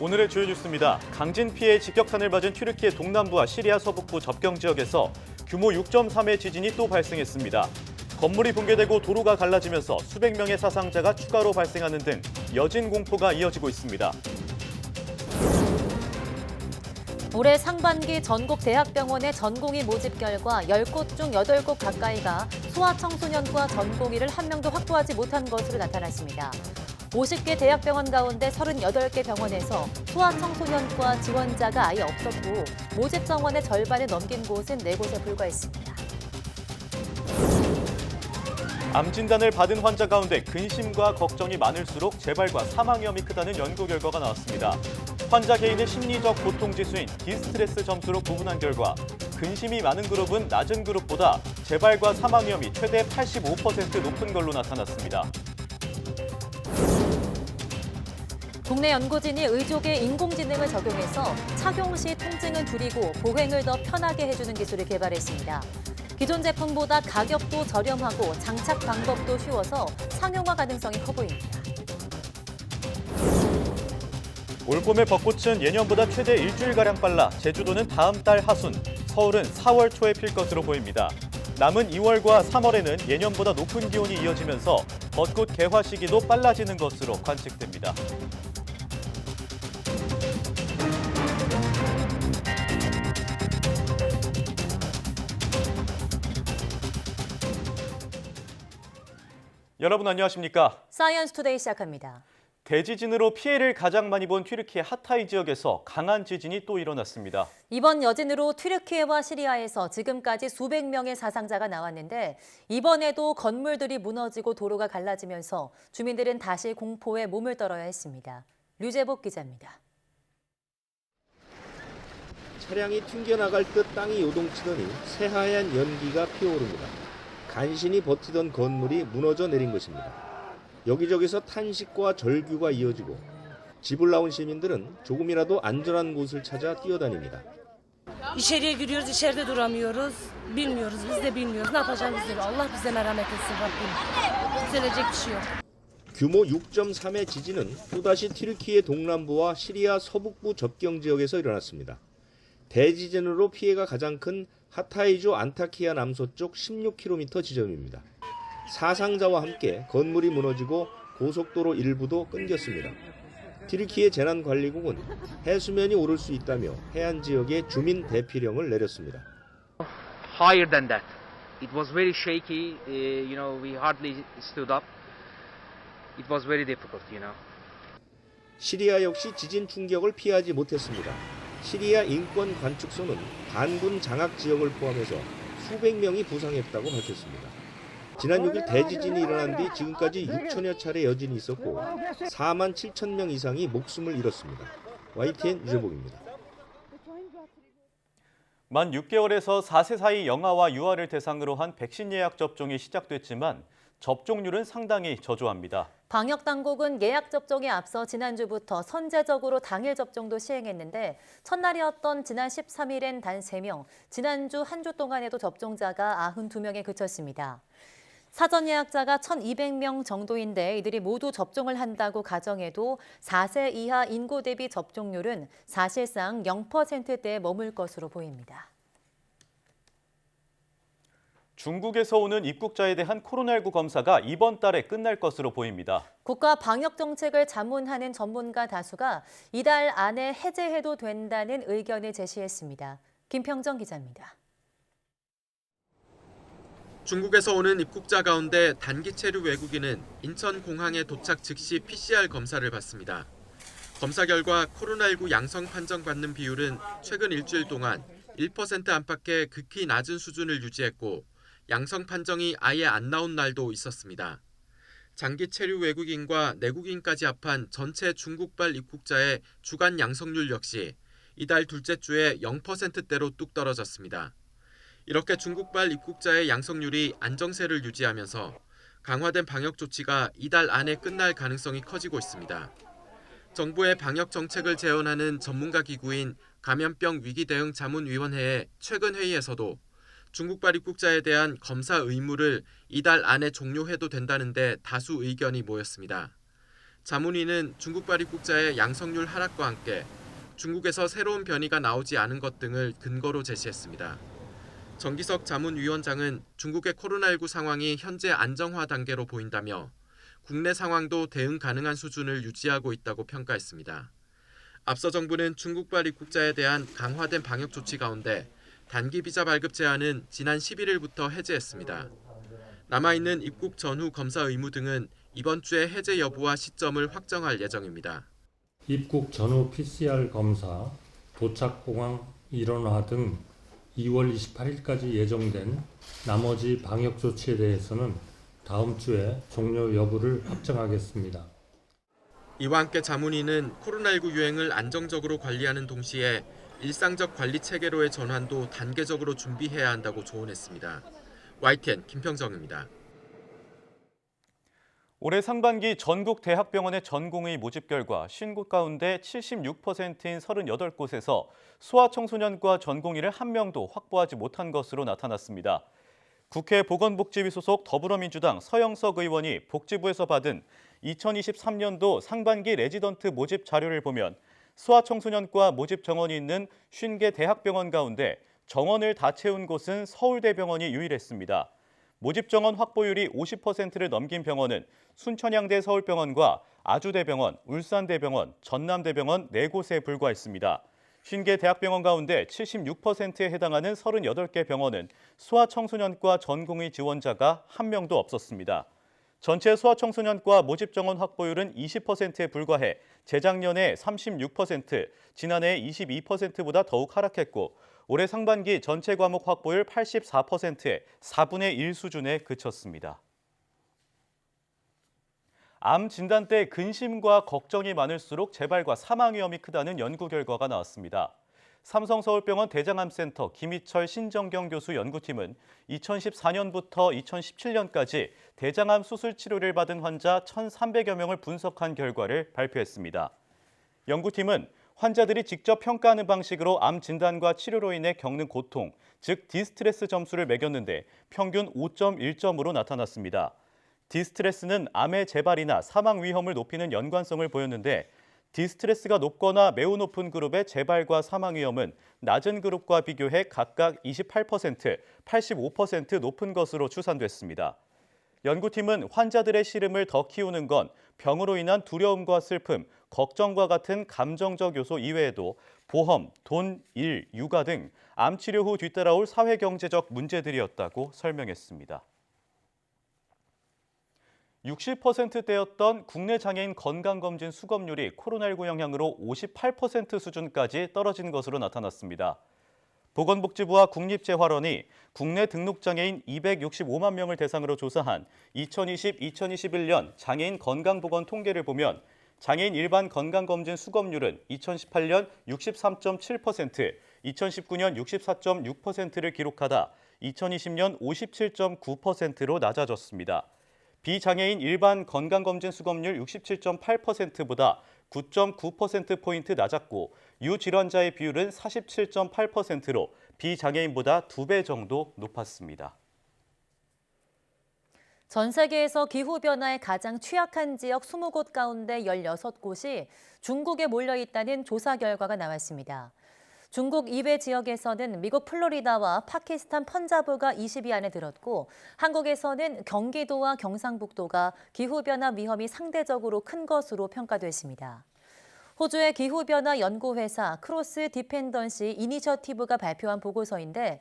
오늘의 주요 뉴스입니다. 강진 피해 직격탄을 맞은 튀르키예 동남부와 시리아 서북부 접경 지역에서 규모 6.3의 지진이 또 발생했습니다. 건물이 붕괴되고 도로가 갈라지면서 수백 명의 사상자가 추가로 발생하는 등 여진 공포가 이어지고 있습니다. 올해 상반기 전국 대학병원의 전공의 모집 결과 10곳 중 8곳 가까이가 소아청소년과 전공의를 한 명도 확보하지 못한 것으로 나타났습니다. 50개 대학병원 가운데 38개 병원에서 소아청소년과 지원자가 아예 없었고 모집 정원의 절반을 넘긴 곳은 4곳에 불과했습니다. 암 진단을 받은 환자 가운데 근심과 걱정이 많을수록 재발과 사망 위험이 크다는 연구 결과가 나왔습니다. 환자 개인의 심리적 고통 지수인 디스트레스 점수로 구분한 결과 근심이 많은 그룹은 낮은 그룹보다 재발과 사망 위험이 최대 85% 높은 걸로 나타났습니다. 국내 연구진이 의족에 인공지능을 적용해서 착용 시 통증은 줄이고 보행을 더 편하게 해주는 기술을 개발했습니다. 기존 제품보다 가격도 저렴하고 장착 방법도 쉬워서 상용화 가능성이 커 보입니다. 올봄의 벚꽃은 예년보다 최대 일주일가량 빨라 제주도는 다음 달 하순, 서울은 4월 초에 필 것으로 보입니다. 남은 2월과 3월에는 예년보다 높은 기온이 이어지면서 벚꽃 개화 시기도 빨라지는 것으로 관측됩니다. 여러분 안녕하십니까? 사이언스 투데이 시작합니다. 대지진으로 피해를 가장 많이 본 튀르키예 하타이 지역에서 강한 지진이 또 일어났습니다. 이번 여진으로 튀르키예와 시리아에서 지금까지 수백 명의 사상자가 나왔는데 이번에도 건물들이 무너지고 도로가 갈라지면서 주민들은 다시 공포에 몸을 떨어야 했습니다. 류재복 기자입니다. 차량이 튕겨나갈 듯 땅이 요동치더니 새하얀 연기가 피어오릅니다. 간신히 버티던 건물이 무너져 내린 것입니다. 여기저기서 탄식과 절규가 이어지고 집을 나온 시민들은 조금이라도 안전한 곳을 찾아 뛰어다닙니다. İçeriye giriyoruz, içeride duramıyoruz. Bilmiyoruz, biz de bilmiyoruz. Ne yapacağımızı bilmiyoruz. Allah bize merhamet etsin Rabbim. Düzelecek bir şey yok. 규모 6.3의 지진은 또다시 튀르키예 동남부와 시리아 서북부 접경 지역에서 일어났습니다. 대지진으로 피해가 가장 큰 하타이주 안타키아 남서쪽 16km 지점입니다. 사상자와 함께 건물이 무너지고 고속도로 일부도 끊겼습니다. 튀르키예 재난관리국은 해수면이 오를 수 있다며 해안 지역에 주민 대피령을 내렸습니다. Higher than that. It was very shaky. We hardly stood up. It was very difficult. 시리아 역시 지진 충격을 피하지 못했습니다. 시리아 인권관측소는 반군 장악 지역을 포함해서 수백 명이 부상했다고 밝혔습니다. 지난 6일 대지진이 일어난 뒤 지금까지 6천여 차례 여진이 있었고 4만 7천 명 이상이 목숨을 잃었습니다. YTN 유재복입니다. 만 6개월에서 4세 사이 영아와 유아를 대상으로 한 백신 예약 접종이 시작됐지만 접종률은 상당히 저조합니다. 방역 당국은 예약 접종에 앞서 지난주부터 선제적으로 당일 접종도 시행했는데 첫날이었던 지난 13일엔 단 3명, 지난주 한 주 동안에도 접종자가 92명에 그쳤습니다. 사전 예약자가 1,200명 정도인데 이들이 모두 접종을 한다고 가정해도 4세 이하 인구 대비 접종률은 사실상 0%대에 머물 것으로 보입니다. 중국에서 오는 입국자에 대한 코로나19 검사가 이번 달에 끝날 것으로 보입니다. 국가 방역 정책을 자문하는 전문가 다수가 이달 안에 해제해도 된다는 의견을 제시했습니다. 김평정 기자입니다. 중국에서 오는 입국자 가운데 단기 체류 외국인은 인천공항에 도착 즉시 PCR 검사를 받습니다. 검사 결과 코로나19 양성 판정받는 비율은 최근 일주일 동안 1% 안팎의 극히 낮은 수준을 유지했고 양성 판정이 아예 안 나온 날도 있었습니다. 장기 체류 외국인과 내국인까지 합한 전체 중국발 입국자의 주간 양성률 역시 이달 둘째 주에 0%대로 뚝 떨어졌습니다. 이렇게 중국발 입국자의 양성률이 안정세를 유지하면서 강화된 방역 조치가 이달 안에 끝날 가능성이 커지고 있습니다. 정부의 방역 정책을 재현하는 전문가 기구인 감염병 위기대응 자문위원회의 최근 회의에서도 중국발 입국자에 대한 검사 의무를 이달 안에 종료해도 된다는데 다수 의견이 모였습니다. 자문위는 중국발 입국자의 양성률 하락과 함께 중국에서 새로운 변이가 나오지 않은 것 등을 근거로 제시했습니다. 정기석 자문위원장은 중국의 코로나19 상황이 현재 안정화 단계로 보인다며 국내 상황도 대응 가능한 수준을 유지하고 있다고 평가했습니다. 앞서 정부는 중국발 입국자에 대한 강화된 방역 조치 가운데 단기 비자 발급 제한은 지난 11일부터 해제했습니다. 남아있는 입국 전후 검사 의무 등은 이번 주에 해제 여부와 시점을 확정할 예정입니다. 입국 전후 PCR 검사, 도착 공항 일원화 등 2월 28일까지 예정된 나머지 방역 조치에 대해서는 다음 주에 종료 여부를 확정하겠습니다. 이와 함께 자문위는 코로나19 유행을 안정적으로 관리하는 동시에 일상적 관리 체계로의 전환도 단계적으로 준비해야 한다고 조언했습니다. YTN 김평정입니다. 올해 상반기 전국 대학병원의 전공의 모집 결과 50곳 가운데 76%인 38곳에서 소아청소년과 전공의를 한 명도 확보하지 못한 것으로 나타났습니다. 국회 보건복지위 소속 더불어민주당 서영석 의원이 복지부에서 받은 2023년도 상반기 레지던트 모집 자료를 보면 소아청소년과 모집 정원이 있는 50개 대학병원 가운데 정원을 다 채운 곳은 서울대병원이 유일했습니다. 모집 정원 확보율이 50%를 넘긴 병원은 순천향대 서울병원과 아주대병원, 울산대병원, 전남대병원 4곳에 불과했습니다. 50개 대학병원 가운데 76%에 해당하는 38개 병원은 소아청소년과 전공의 지원자가 한 명도 없었습니다. 전체 소아청소년과 모집 정원 확보율은 20%에 불과해 재작년에 36%, 지난해 22%보다 더욱 하락했고 올해 상반기 전체 과목 확보율 84%에 4분의 1 수준에 그쳤습니다. 암 진단 때 근심과 걱정이 많을수록 재발과 사망 위험이 크다는 연구 결과가 나왔습니다. 삼성서울병원 대장암센터 김희철 신정경 교수 연구팀은 2014년부터 2017년까지 대장암 수술 치료를 받은 환자 1,300여 명을 분석한 결과를 발표했습니다. 연구팀은 환자들이 직접 평가하는 방식으로 암 진단과 치료로 인해 겪는 고통, 즉 디스트레스 점수를 매겼는데 평균 5.1점으로 나타났습니다. 디스트레스는 암의 재발이나 사망 위험을 높이는 연관성을 보였는데 디스트레스가 높거나 매우 높은 그룹의 재발과 사망 위험은 낮은 그룹과 비교해 각각 28%, 85% 높은 것으로 추산됐습니다. 연구팀은 환자들의 시름을 더 키우는 건 병으로 인한 두려움과 슬픔, 걱정과 같은 감정적 요소 이외에도 보험, 돈, 일, 육아 등 암 치료 후 뒤따라올 사회경제적 문제들이었다고 설명했습니다. 60%대였던 국내 장애인 건강검진 수검률이 코로나19 영향으로 58% 수준까지 떨어진 것으로 나타났습니다. 보건복지부와 국립재활원이 국내 등록장애인 265만 명을 대상으로 조사한 2020-2021년 장애인 건강보건 통계를 보면 장애인 일반 건강검진 수검률은 2018년 63.7%, 2019년 64.6%를 기록하다 2020년 57.9%로 낮아졌습니다. 비장애인 일반 건강검진 수검률 67.8%보다 9.9%포인트 낮았고 유질환자의 비율은 47.8%로 비장애인보다 2배 정도 높았습니다. 전 세계에서 기후변화에 가장 취약한 지역 20곳 가운데 16곳이 중국에 몰려 있다는 조사 결과가 나왔습니다. 중국 이외 지역에서는 미국 플로리다와 파키스탄 펀자브가 20위 안에 들었고 한국에서는 경기도와 경상북도가 기후변화 위험이 상대적으로 큰 것으로 평가됐습니다. 호주의 기후변화 연구회사 크로스 디펜던시 이니셔티브가 발표한 보고서인데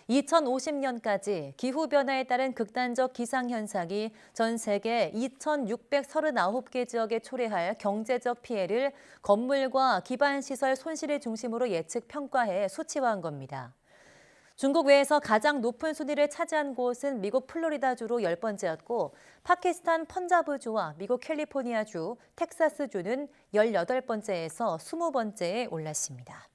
2050년까지 기후변화에 따른 극단적 기상현상이 전 세계 2,639개 지역에 초래할 경제적 피해를 건물과 기반시설 손실을 중심으로 예측 평가해 수치화한 겁니다. 중국 외에서 가장 높은 순위를 차지한 곳은 미국 플로리다주로 10번째였고 파키스탄 펀자브주와 미국 캘리포니아주, 텍사스주는 18번째에서 20번째에 올랐습니다.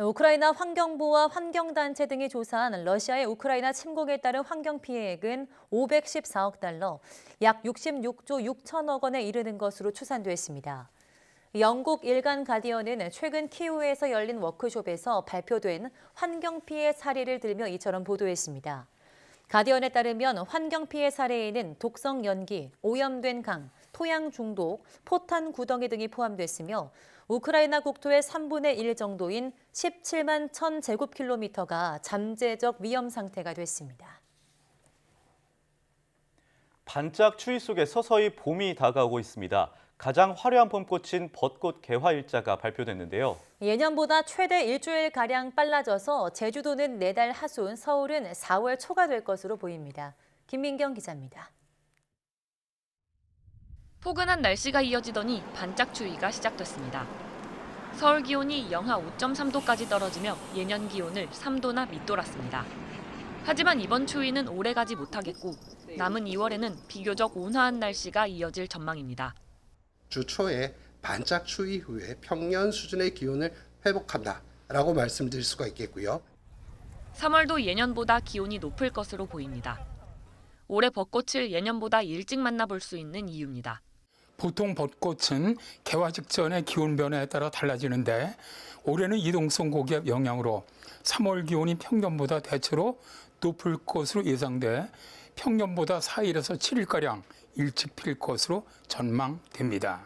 우크라이나 환경부와 환경단체 등이 조사한 러시아의 우크라이나 침공에 따른 환경 피해액은 514억 달러, 약 66조 6천억 원에 이르는 것으로 추산됐습니다. 영국 일간 가디언은 최근 키우에서 열린 워크숍에서 발표된 환경 피해 사례를 들며 이처럼 보도했습니다. 가디언에 따르면 환경 피해 사례에는 독성 연기, 오염된 강, 토양 중독, 포탄 구덩이 등이 포함됐으며 우크라이나 국토의 3분의 1 정도인 17만 1,000제곱킬로미터가 잠재적 위험 상태가 됐습니다. 반짝 추위 속에 서서히 봄이 다가오고 있습니다. 가장 화려한 봄꽃인 벚꽃 개화 일자가 발표됐는데요. 예년보다 최대 일주일가량 빨라져서 제주도는 내달 하순, 서울은 4월 초가 될 것으로 보입니다. 김민경 기자입니다. 포근한 날씨가 이어지더니 반짝 추위가 시작됐습니다. 서울 기온이 영하 5.3도까지 떨어지며 예년 기온을 3도나 밑돌았습니다. 하지만 이번 추위는 오래가지 못하겠고 남은 2월에는 비교적 온화한 날씨가 이어질 전망입니다. 주 초에 반짝 추위 후에 평년 수준의 기온을 회복한다라고 말씀드릴 수가 있겠고요. 3월도 예년보다 기온이 높을 것으로 보입니다. 올해 벚꽃을 예년보다 일찍 만나볼 수 있는 이유입니다. 보통 벚꽃은 개화 직전의 기온 변화에 따라 달라지는데 올해는 이동성 고기압 영향으로 3월 기온이 평년보다 대체로 높을 것으로 예상돼 평년보다 4일에서 7일가량 일찍 필 것으로 전망됩니다.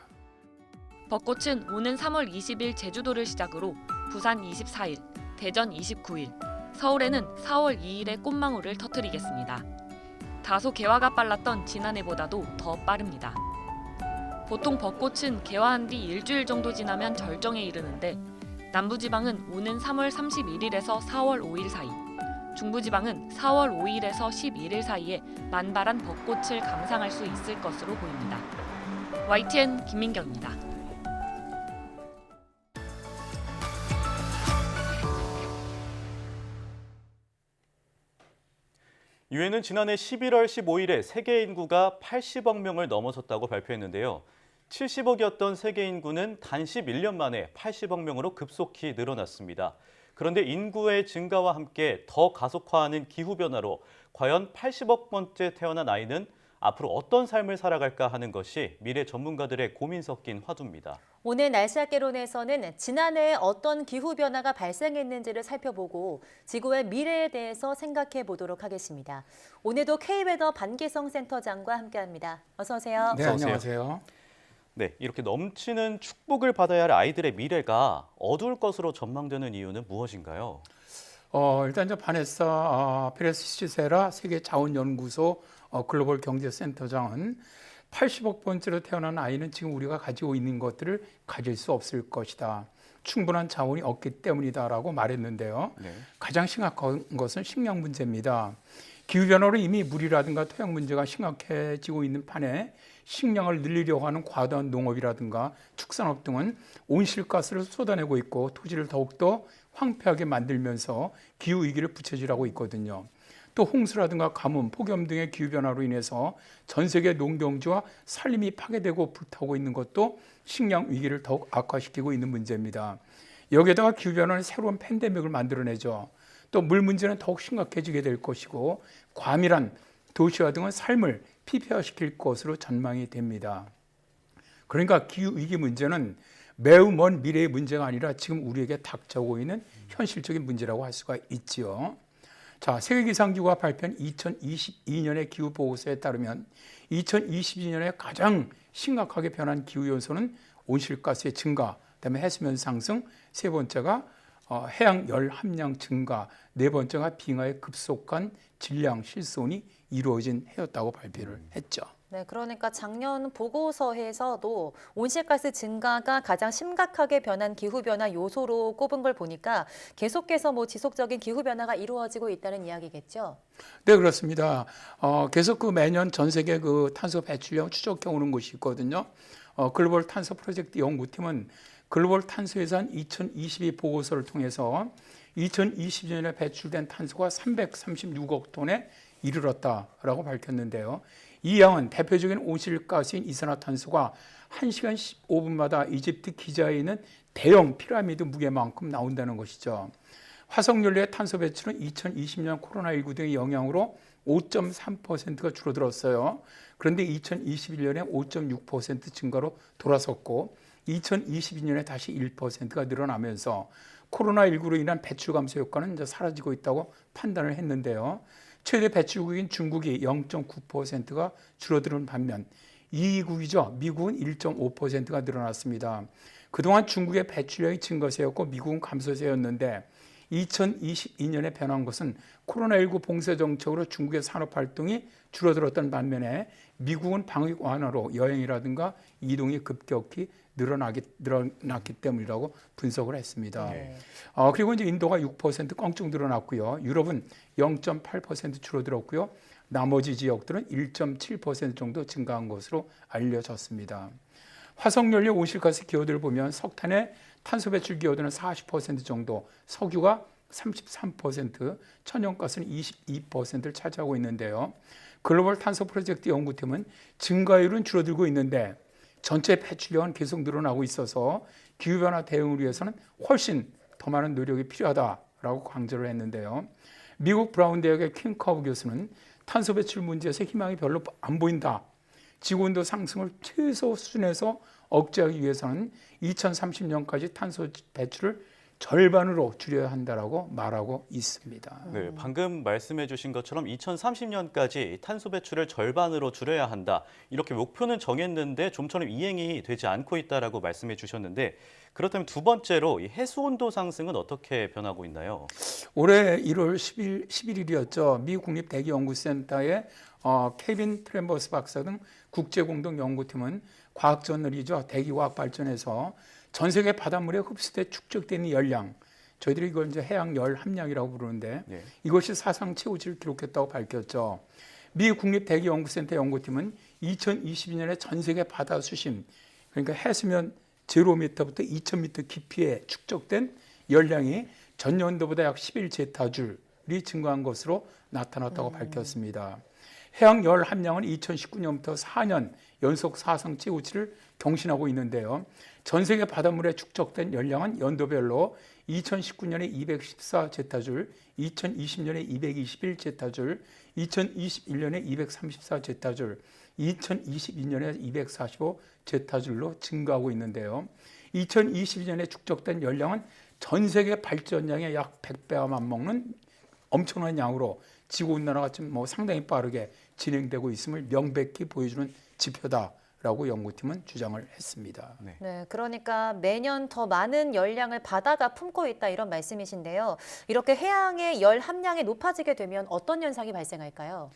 벚꽃은 오는 3월 20일 제주도를 시작으로 부산 24일, 대전 29일, 서울에는 4월 2일에 꽃망울을 터뜨리겠습니다. 다소 개화가 빨랐던 지난해보다도 더 빠릅니다. 보통 벚꽃은 개화한 뒤 일주일 정도 지나면 절정에 이르는데 남부지방은 오는 3월 31일에서 4월 5일 사이, 중부지방은 4월 5일에서 11일 사이에 만발한 벚꽃을 감상할 수 있을 것으로 보입니다. YTN 김민경입니다. 유엔은 지난해 11월 15일에 세계 인구가 80억 명을 넘어섰다고 발표했는데요. 70억이었던 세계 인구는 단 11년 만에 80억 명으로 급속히 늘어났습니다. 그런데 인구의 증가와 함께 더 가속화하는 기후변화로 과연 80억 번째 태어난 아이는 앞으로 어떤 삶을 살아갈까 하는 것이 미래 전문가들의 고민 섞인 화두입니다. 오늘 날씨학개론에서는 지난해에 어떤 기후변화가 발생했는지를 살펴보고 지구의 미래에 대해서 생각해 보도록 하겠습니다. 오늘도 K웨더 반기성 센터장과 함께합니다. 어서 오세요. 네, 안녕하세요. 네, 이렇게 넘치는 축복을 받아야 할 아이들의 미래가 어두울 것으로 전망되는 이유는 무엇인가요? 일단 저 바네사 페레시세라 세계자원연구소 글로벌 경제센터장은 80억 번째로 태어난 아이는 지금 우리가 가지고 있는 것들을 가질 수 없을 것이다. 충분한 자원이 없기 때문이다라고 말했는데요. 네. 가장 심각한 것은 식량 문제입니다. 기후변화로 이미 물이라든가 토양 문제가 심각해지고 있는 판에 식량을 늘리려고 하는 과도한 농업이라든가 축산업 등은 온실가스를 쏟아내고 있고 토지를 더욱더 황폐하게 만들면서 기후위기를 부채질하고 있거든요. 또 홍수라든가 가뭄, 폭염 등의 기후변화로 인해서 전 세계 농경지와 산림이 파괴되고 불타고 있는 것도 식량 위기를 더욱 악화시키고 있는 문제입니다. 여기에다가 기후변화는 새로운 팬데믹을 만들어내죠. 또 물 문제는 더욱 심각해지게 될 것이고 과밀한 도시화 등은 삶을 피폐화시킬 것으로 전망이 됩니다. 그러니까 기후위기 문제는 매우 먼 미래의 문제가 아니라 지금 우리에게 닥쳐오고 있는 현실적인 문제라고 할 수가 있지요. 자, 세계기상기구가 발표한 2022년의 기후보고서에 따르면 2022년에 가장 심각하게 변한 기후요소는 온실가스의 증가, 그다음에 해수면 상승, 세 번째가 해양 열 함량 증가, 네 번째가 빙하의 급속한 질량 실손이 이루어진 해였다고 발표를 했죠. 네, 그러니까 작년 보고서에서도 온실가스 증가가 가장 심각하게 변한 기후변화 요소로 꼽은 걸 보니까 계속해서 지속적인 기후변화가 이루어지고 있다는 이야기겠죠? 네, 그렇습니다. 계속 매년 전 세계 탄소 배출량 추적해 오는 곳이 있거든요. 글로벌 탄소 프로젝트 연구팀은 글로벌 탄소 예산 2022 보고서를 통해서 2020년에 배출된 탄소가 336억 톤에 이르렀다라고 밝혔는데요. 이 양은 대표적인 온실가스인 이산화탄소가 1시간 15분마다 이집트 기자에 있는 대형 피라미드 무게만큼 나온다는 것이죠. 화석연료의 탄소 배출은 2020년 코로나19 등의 영향으로 5.3%가 줄어들었어요. 그런데 2021년에 5.6% 증가로 돌아섰고 2022년에 다시 1%가 늘어나면서 코로나19로 인한 배출 감소 효과는 이제 사라지고 있다고 판단을 했는데요. 최대 배출국인 중국이 0.9%가 줄어드는 반면 2위국이죠. 미국은 1.5%가 늘어났습니다. 그동안 중국의 배출량이 증가세였고 미국은 감소세였는데 2022년에 변한 것은 코로나19 봉쇄 정책으로 중국의 산업활동이 줄어들었던 반면에 미국은 방역 완화로 여행이라든가 이동이 급격히 늘어났기 때문이라고 분석을 했습니다. 네. 그리고 이제 인도가 6% 껑충 늘어났고요. 유럽은 0.8% 줄어들었고요. 나머지 지역들은 1.7% 정도 증가한 것으로 알려졌습니다. 화석연료 온실가스 기여도를 보면 석탄의 탄소 배출 기여도는 40% 정도, 석유가 33%, 천연가스는 22%를 차지하고 있는데요. 글로벌 탄소 프로젝트 연구팀은 증가율은 줄어들고 있는데 전체 배출량은 계속 늘어나고 있어서 기후변화 대응을 위해서는 훨씬 더 많은 노력이 필요하다라고 강조를 했는데요. 미국 브라운 대학의 킹커브 교수는 탄소 배출 문제에서 희망이 별로 안 보인다. 지구온도 상승을 최소 수준에서 억제하기 위해서는 2030년까지 탄소 배출을 절반으로 줄여야 한다라고 말하고 있습니다. 네, 방금 말씀해 주신 것처럼 2030년까지 탄소 배출을 절반으로 줄여야 한다. 이렇게 목표는 정했는데 좀처럼 이행이 되지 않고 있다라고 말씀해 주셨는데 그렇다면 두 번째로 이 해수 온도 상승은 어떻게 변하고 있나요? 올해 1월 11일이었죠. 미 국립대기연구센터의 케빈 트램버스 박사 등 국제공동연구팀은 과학저널이죠. 대기과학발전에서 전 세계 바닷물에 흡수돼 축적되는 열량, 저희들이 이걸 이제 해양 열 함량이라고 부르는데 네. 이것이 사상 최고치를 기록했다고 밝혔죠. 미 국립대기연구센터 연구팀은 2022년에 전 세계 바다 수심, 그러니까 해수면 0m부터 2000m 깊이에 축적된 열량이 전년도보다 약 11제타줄이 증가한 것으로 나타났다고 밝혔습니다. 해양 열 함량은 2019년부터 4년 연속 사상 최고치를 경신하고 있는데요. 전 세계 바닷물에 축적된 열량은 연도별로 2019년에 214제타줄, 2020년에 221제타줄, 2021년에 234제타줄, 2022년에 245제타줄로 증가하고 있는데요. 2022년에 축적된 열량은 전 세계 발전량의 약 100배와 맞먹는 엄청난 양으로 지구온난화가 지금 상당히 빠르게 진행되고 있음을 명백히 보여주는 지표다라고 연구팀은 주장을 했습니다. 네, 그러니까 매년 더 많은 열량을 바다가 품고 있다 이런 말씀이신데요. 이렇게 해양의 열 함량이 높아지게 되면 어떤 현상이 발생할까요?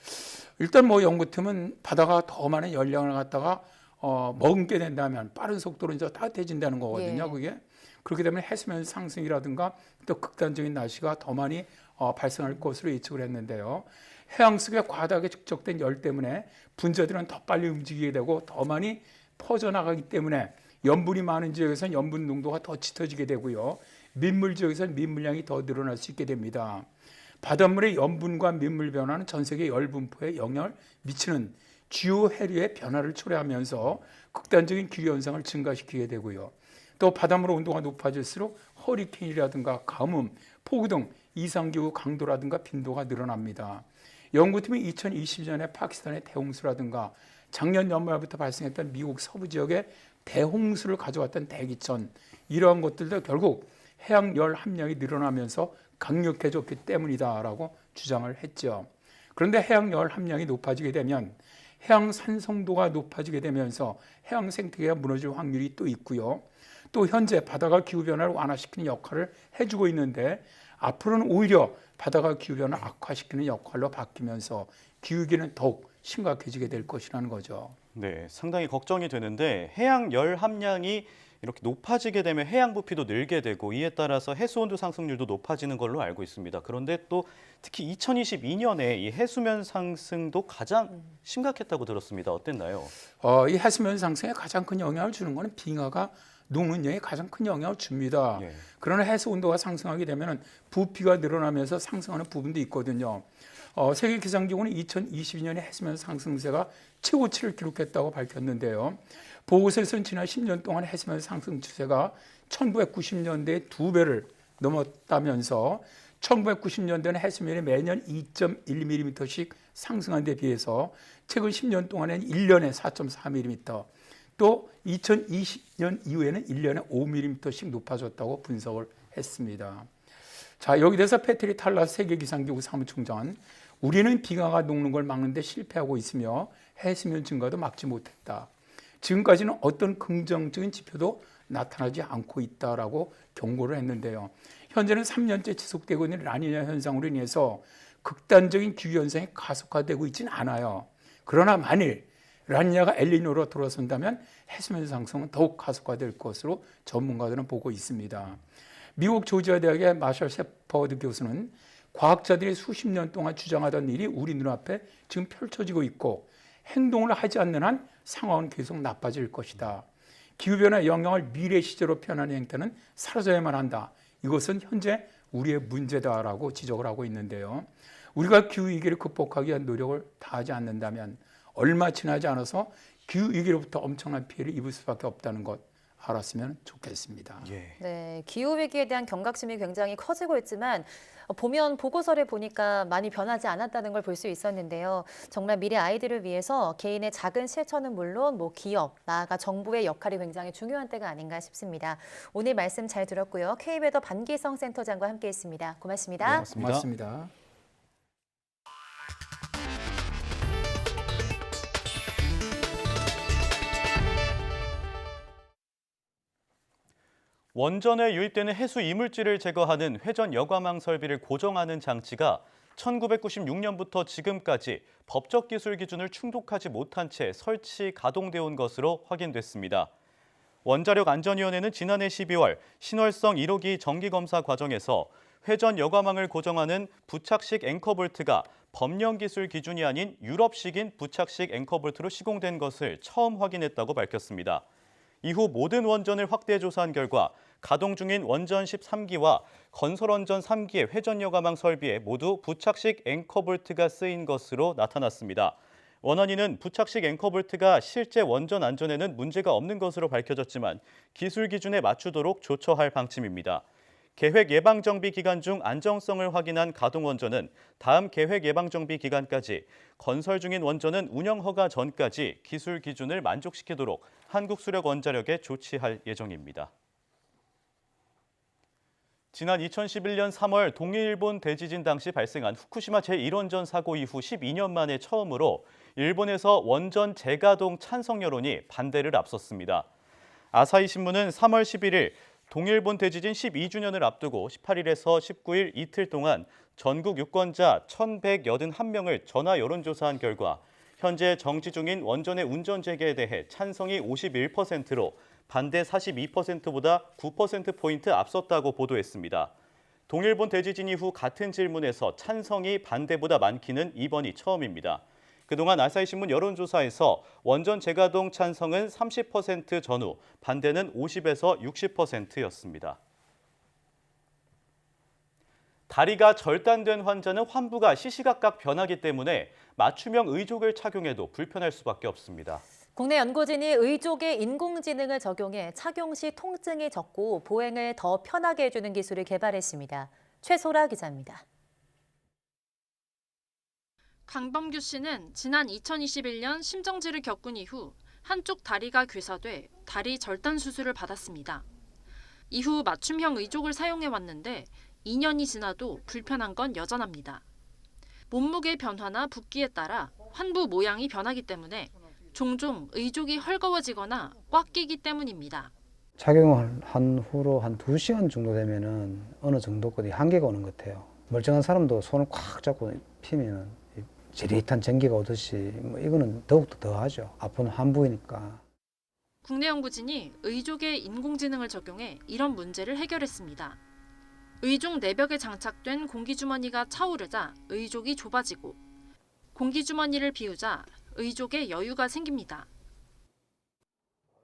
일단 연구팀은 바다가 더 많은 열량을 갖다가 머금게 된다면 빠른 속도로 이제 따뜻해진다는 거거든요. 예. 그게 그렇게 되면 해수면 상승이라든가 또 극단적인 날씨가 더 많이 발생할 것으로 예측을 했는데요. 해양 속에 과다하게 축적된 열 때문에 분자들은 더 빨리 움직이게 되고 더 많이 퍼져나가기 때문에 염분이 많은 지역에서는 염분 농도가 더 짙어지게 되고요. 민물 지역에서는 민물량이 더 늘어날 수 있게 됩니다. 바닷물의 염분과 민물 변화는 전 세계 열 분포에 영향을 미치는 주요 해류의 변화를 초래하면서 극단적인 기후 현상을 증가시키게 되고요. 또 바닷물 온도가 높아질수록 허리케인이라든가 가뭄, 폭우 등 이상기후 강도라든가 빈도가 늘어납니다. 연구팀이 2020년에 파키스탄의 대홍수라든가 작년 연말부터 발생했던 미국 서부 지역의 대홍수를 가져왔던 대기천, 이러한 것들도 결국 해양 열 함량이 늘어나면서 강력해졌기 때문이다라고 주장을 했죠. 그런데 해양 열 함량이 높아지게 되면 해양 산성도가 높아지게 되면서 해양 생태계가 무너질 확률이 또 있고요. 또 현재 바다가 기후변화를 완화시키는 역할을 해주고 있는데 앞으로는 오히려 바다가 기후변화를 악화시키는 역할로 바뀌면서 기후위기는 더욱 심각해지게 될 것이라는 거죠. 네, 상당히 걱정이 되는데 해양 열 함량이 이렇게 높아지게 되면 해양 부피도 늘게 되고 이에 따라서 해수 온도 상승률도 높아지는 걸로 알고 있습니다. 그런데 또 특히 2022년에 이 해수면 상승도 가장 심각했다고 들었습니다. 어땠나요? 이 해수면 상승에 가장 큰 영향을 주는 것은 빙하가 녹는 영에 가장 큰 영향을 줍니다. 예. 그러나 해수 온도가 상승하게 되면 부피가 늘어나면서 상승하는 부분도 있거든요. 세계 기상기구는 2022년에 해수면 상승세가 최고치를 기록했다고 밝혔는데요. 보고서에서는 지난 10년 동안 해수면 상승 추세가 1990년대의 2배를 넘었다면서 1990년대는 해수면이 매년 2.1mm씩 상승한 데 비해서 최근 10년 동안에는 1년에 4.4mm, 또 2020년 이후에는 1년에 5mm씩 높아졌다고 분석을 했습니다. 자, 여기 대해서 패트리 탈라스 세계기상기구 사무총장은 우리는 비강가 녹는 걸 막는데 실패하고 있으며 해수면 증가도 막지 못했다. 지금까지는 어떤 긍정적인 지표도 나타나지 않고 있다라고 경고를 했는데요. 현재는 3년째 지속되고 있는 라니냐 현상으로 인해서 극단적인 기후현상이 가속화되고 있지는 않아요. 그러나 만일 라니냐가 엘니뇨로 돌아선다면 해수면 상승은 더욱 가속화될 것으로 전문가들은 보고 있습니다. 미국 조지아 대학의 마셜 셰퍼드 교수는 과학자들이 수십 년 동안 주장하던 일이 우리 눈앞에 지금 펼쳐지고 있고 행동을 하지 않는 한 상황은 계속 나빠질 것이다. 기후변화의 영향을 미래 시제로 표현하는 행태는 사라져야만 한다. 이것은 현재 우리의 문제다라고 지적을 하고 있는데요. 우리가 기후위기를 극복하기 위한 노력을 다하지 않는다면 얼마 지나지 않아서 기후위기로부터 엄청난 피해를 입을 수밖에 없다는 것 알았으면 좋겠습니다. 네, 기후위기에 대한 경각심이 굉장히 커지고 있지만 보면 보고서를 보니까 많이 변하지 않았다는 걸 볼 수 있었는데요. 정말 미래 아이들을 위해서 개인의 작은 실천은 물론 기업, 나아가 정부의 역할이 굉장히 중요한 때가 아닌가 싶습니다. 오늘 말씀 잘 들었고요. K웨더 반기성 센터장과 함께했습니다. 고맙습니다. 네, 고맙습니다. 원전에 유입되는 해수 이물질을 제거하는 회전 여과망 설비를 고정하는 장치가 1996년부터 지금까지 법적 기술 기준을 충족하지 못한 채 설치 가동돼 온 것으로 확인됐습니다. 원자력안전위원회는 지난해 12월 신월성 1호기 정기검사 과정에서 회전 여과망을 고정하는 부착식 앵커볼트가 법령 기술 기준이 아닌 유럽식인 부착식 앵커볼트로 시공된 것을 처음 확인했다고 밝혔습니다. 이후 모든 원전을 확대 조사한 결과 가동 중인 원전 13기와 건설 원전 3기의 회전 여과망 설비에 모두 부착식 앵커볼트가 쓰인 것으로 나타났습니다. 원안위는 부착식 앵커볼트가 실제 원전 안전에는 문제가 없는 것으로 밝혀졌지만 기술 기준에 맞추도록 조처할 방침입니다. 계획 예방정비 기간 중 안정성을 확인한 가동 원전은 다음 계획 예방정비 기간까지, 건설 중인 원전은 운영 허가 전까지 기술 기준을 만족시키도록 한국수력원자력에 조치할 예정입니다. 지난 2011년 3월 동일본 대지진 당시 발생한 후쿠시마 제1원전 사고 이후 12년 만에 처음으로 일본에서 원전 재가동 찬성 여론이 반대를 앞섰습니다. 아사히 신문은 3월 11일 동일본 대지진 12주년을 앞두고 18일에서 19일 이틀 동안 전국 유권자 1,181명을 전화 여론조사한 결과 현재 정지 중인 원전의 운전 재개에 대해 찬성이 51%로 반대 42%보다 9%포인트 앞섰다고 보도했습니다. 동일본 대지진 이후 같은 질문에서 찬성이 반대보다 많기는 이번이 처음입니다. 그동안 아사히 신문 여론조사에서 원전 재가동 찬성은 30% 전후, 반대는 50에서 60%였습니다. 다리가 절단된 환자는 환부가 시시각각 변하기 때문에 맞춤형 의족을 착용해도 불편할 수밖에 없습니다. 국내 연구진이 의족에 인공지능을 적용해 착용 시 통증이 적고 보행을 더 편하게 해주는 기술을 개발했습니다. 최소라 기자입니다. 강범규 씨는 지난 2021년 심정지를 겪은 이후 한쪽 다리가 괴사돼 다리 절단 수술을 받았습니다. 이후 맞춤형 의족을 사용해 왔는데 2년이 지나도 불편한 건 여전합니다. 몸무게 변화나 붓기에 따라 환부 모양이 변하기 때문에 종종 의족이 헐거워지거나 꽉 끼기 때문입니다. 착용을 한 후로 한 2시간 정도 되면은 어느 정도까지 한계가 오는 것 같아요. 멀쩡한 사람도 손을 꽉 잡고 피면 지릿한 전기가 오듯이 이거는 더욱더 더하죠. 아픈 환부이니까. 국내 연구진이 의족에 인공지능을 적용해 이런 문제를 해결했습니다. 의족 내벽에 장착된 공기주머니가 차오르자 의족이 좁아지고 공기주머니를 비우자 의족에 여유가 생깁니다.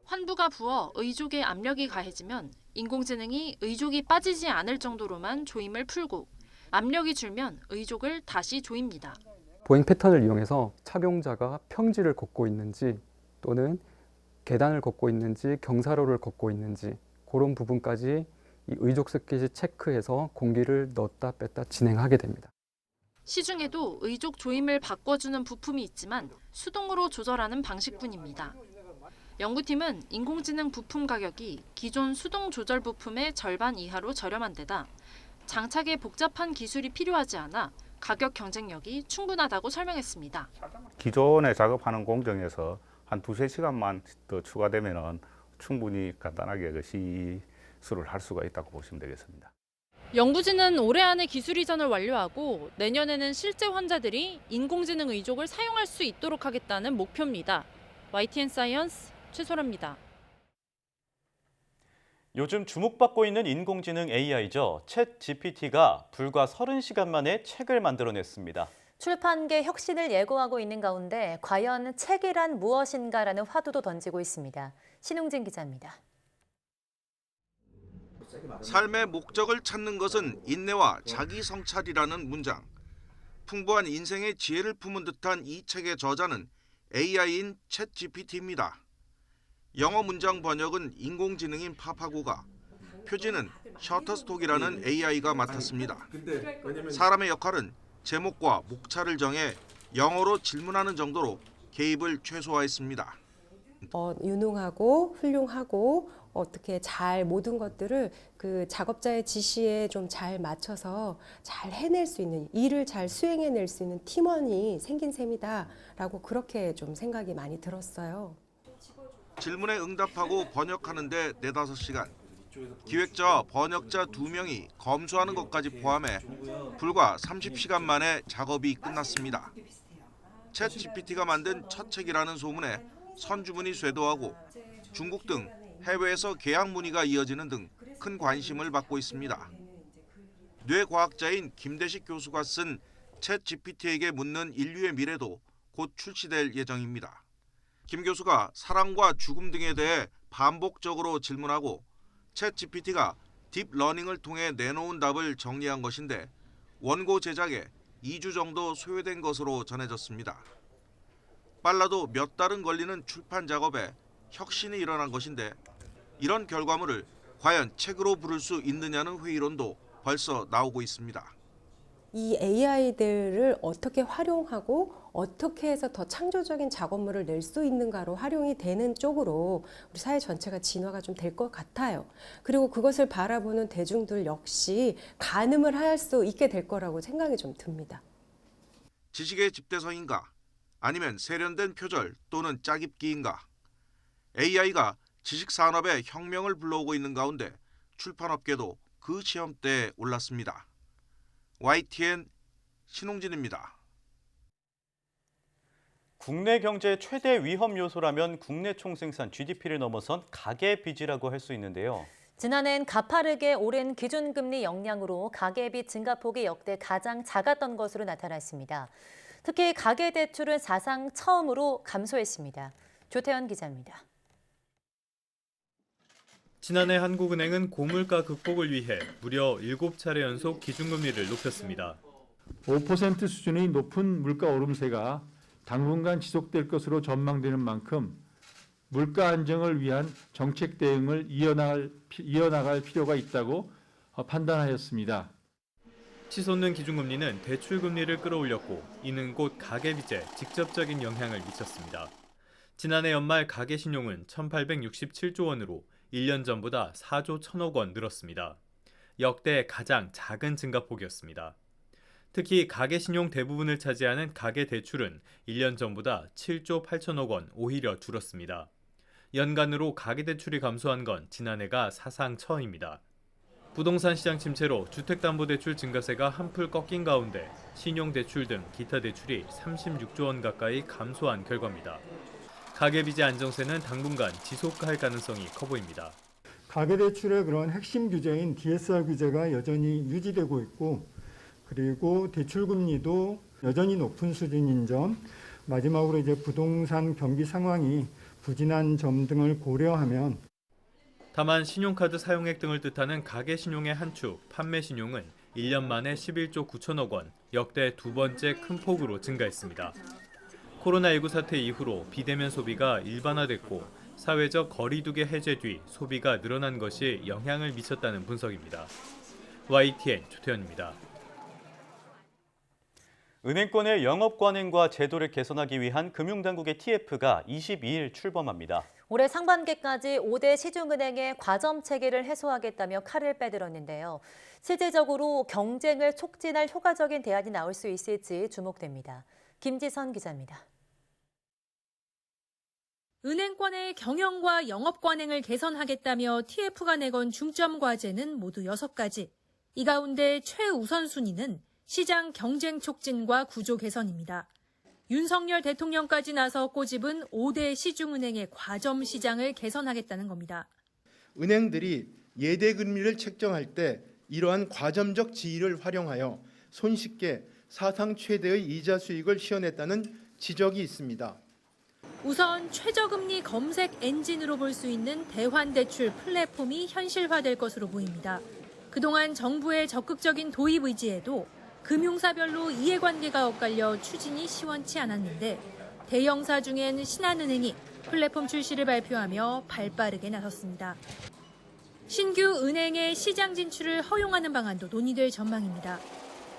환부가 부어 의족에 압력이 가해지면 인공지능이 의족이 빠지지 않을 정도로만 조임을 풀고 압력이 줄면 의족을 다시 조입니다. 보행 패턴을 이용해서 착용자가 평지를 걷고 있는지 또는 계단을 걷고 있는지 경사로를 걷고 있는지 그런 부분까지 이 의족 스킷이 체크해서 공기를 넣었다 뺐다 진행하게 됩니다. 시중에도 의족 조임을 바꿔주는 부품이 있지만 수동으로 조절하는 방식뿐입니다. 연구팀은 인공지능 부품 가격이 기존 수동 조절 부품의 절반 이하로 저렴한 데다 장착에 복잡한 기술이 필요하지 않아 가격 경쟁력이 충분하다고 설명했습니다. 기존에 작업하는 공정에서 한 2~3시간만 더 추가되면 충분히 간단하게 그 시술을 할 수가 있다고 보시면 되겠습니다. 영구진은 올해 안에 기술 이전을 완료하고 내년에는 실제 환자들이 인공지능 의족을 사용할 수 있도록 하겠다는 목표입니다. YTN 사이언스 최소라입니다. 요즘 주목받고 있는 인공지능 AI죠. 챗 GPT가 불과 30시간 만에 책을 만들어냈습니다. 출판계 혁신을 예고하고 있는 가운데 과연 책이란 무엇인가라는 화두도 던지고 있습니다. 신웅진 기자입니다. 삶의 목적을 찾는 것은 인내와 자기 성찰이라는 문장. 풍부한 인생의 지혜를 품은 듯한 이 책의 저자는 AI인 챗 GPT입니다. 영어 문장 번역은 인공지능인 파파고가, 표지는 셔터스톡이라는 AI가 맡았습니다. 사람의 역할은 제목과 목차를 정해 영어로 질문하는 정도로 개입을 최소화했습니다. 유능하고 훌륭하고 어떻게 잘 모든 것들을 그 작업자의 지시에 좀 잘 맞춰서 잘 해낼 수 있는, 일을 잘 수행해낼 수 있는 팀원이 생긴 셈이다라고 그렇게 좀 생각이 많이 들었어요. 질문에 응답하고 번역하는데 4~5시간. 기획자와 번역자 2명이 검수하는 것까지 포함해 불과 30시간 만에 작업이 끝났습니다. 챗 GPT가 만든 첫 책이라는 소문에 선주문이 쇄도하고 중국 등 해외에서 계약 문의가 이어지는 등 큰 관심을 받고 있습니다. 뇌과학자인 김대식 교수가 쓴 챗 GPT에게 묻는 인류의 미래도 곧 출시될 예정입니다. 김 교수가 사랑과 죽음 등에 대해 반복적으로 질문하고 챗 GPT가 딥러닝을 통해 내놓은 답을 정리한 것인데 원고 제작에 2주 정도 소요된 것으로 전해졌습니다. 빨라도 몇 달은 걸리는 출판 작업에 혁신이 일어난 것인데 이런 결과물을 과연 책으로 부를 수 있느냐는 회의론도 벌써 나오고 있습니다. 이 AI들을 어떻게 활용하고 어떻게 해서 더 창조적인 작업물을 낼 수 있는가로 활용이 되는 쪽으로 우리 사회 전체가 진화가 좀 될 것 같아요. 그리고 그것을 바라보는 대중들 역시 가늠을 할 수 있게 될 거라고 생각이 좀 듭니다. 지식의 집대성인가? 아니면 세련된 표절 또는 짜깁기인가? AI가 지식산업의 혁명을 불러오고 있는 가운데 출판업계도 그 시험대에 올랐습니다. YTN 신홍진입니다. 국내 경제 최대 위험 요소라면 국내 총생산 GDP를 넘어선 가계빚이라고 할 수 있는데요. 지난해엔 가파르게 오른 기준금리 영향으로 가계빚 증가폭이 역대 가장 작았던 것으로 나타났습니다. 특히 가계대출은 사상 처음으로 감소했습니다. 조태현 기자입니다. 지난해 한국은행은 고물가 극복을 위해 무려 7차례 연속 기준금리를 높였습니다. 5% 수준의 높은 물가 오름세가 당분간 지속될 것으로 전망되는 만큼 물가 안정을 위한 정책 대응을 이어나갈 필요가 있다고 판단하였습니다. 치솟는 기준금리는 대출금리를 끌어올렸고 이는 곧 가계빚에 직접적인 영향을 미쳤습니다. 지난해 연말 가계신용은 1,867조 원으로 1년 전보다 4조 1,000억 원 늘었습니다. 역대 가장 작은 증가폭이었습니다. 특히 가계신용 대부분을 차지하는 가계대출은 1년 전보다 7조 8천억 원 오히려 줄었습니다. 연간으로 가계대출이 감소한 건 지난해가 사상 처음입니다. 부동산 시장 침체로 주택담보대출 증가세가 한풀 꺾인 가운데 신용대출 등 기타 대출이 36조 원 가까이 감소한 결과입니다. 가계빚의 안정세는 당분간 지속할 가능성이 커 보입니다. 가계대출의 그런 핵심 규제인 DSR 규제가 여전히 유지되고 있고 그리고 대출금리도 여전히 높은 수준인 점, 마지막으로 이제 부동산 경기 상황이 부진한 점 등을 고려하면 다만 신용카드 사용액 등을 뜻하는 가계신용의 한 축, 판매신용은 1년 만에 11조 9천억 원, 역대 두 번째 큰 폭으로 증가했습니다. 코로나19 사태 이후로 비대면 소비가 일반화됐고 사회적 거리두기 해제 뒤 소비가 늘어난 것이 영향을 미쳤다는 분석입니다. YTN 조태현입니다. 은행권의 영업관행과 제도를 개선하기 위한 금융당국의 TF가 22일 출범합니다. 올해 상반기까지 5대 시중은행의 과점 체계를 해소하겠다며 칼을 빼들었는데요. 실질적으로 경쟁을 촉진할 효과적인 대안이 나올 수 있을지 주목됩니다. 김지선 기자입니다. 은행권의 경영과 영업 관행을 개선하겠다며 TF가 내건 중점 과제는 모두 6가지. 이 가운데 최우선 순위는 시장 경쟁 촉진과 구조 개선입니다. 윤석열 대통령까지 나서 꼬집은 5대 시중은행의 과점 시장을 개선하겠다는 겁니다. 은행들이 예대 금리를 책정할 때 이러한 과점적 지위를 활용하여 손쉽게 사상 최대의 이자 수익을 시현했다는 지적이 있습니다. 우선 최저금리 검색 엔진으로 볼 수 있는 대환대출 플랫폼이 현실화될 것으로 보입니다. 그동안 정부의 적극적인 도입 의지에도 금융사별로 이해관계가 엇갈려 추진이 시원치 않았는데 대형사 중엔 신한은행이 플랫폼 출시를 발표하며 발빠르게 나섰습니다. 신규 은행의 시장 진출을 허용하는 방안도 논의될 전망입니다.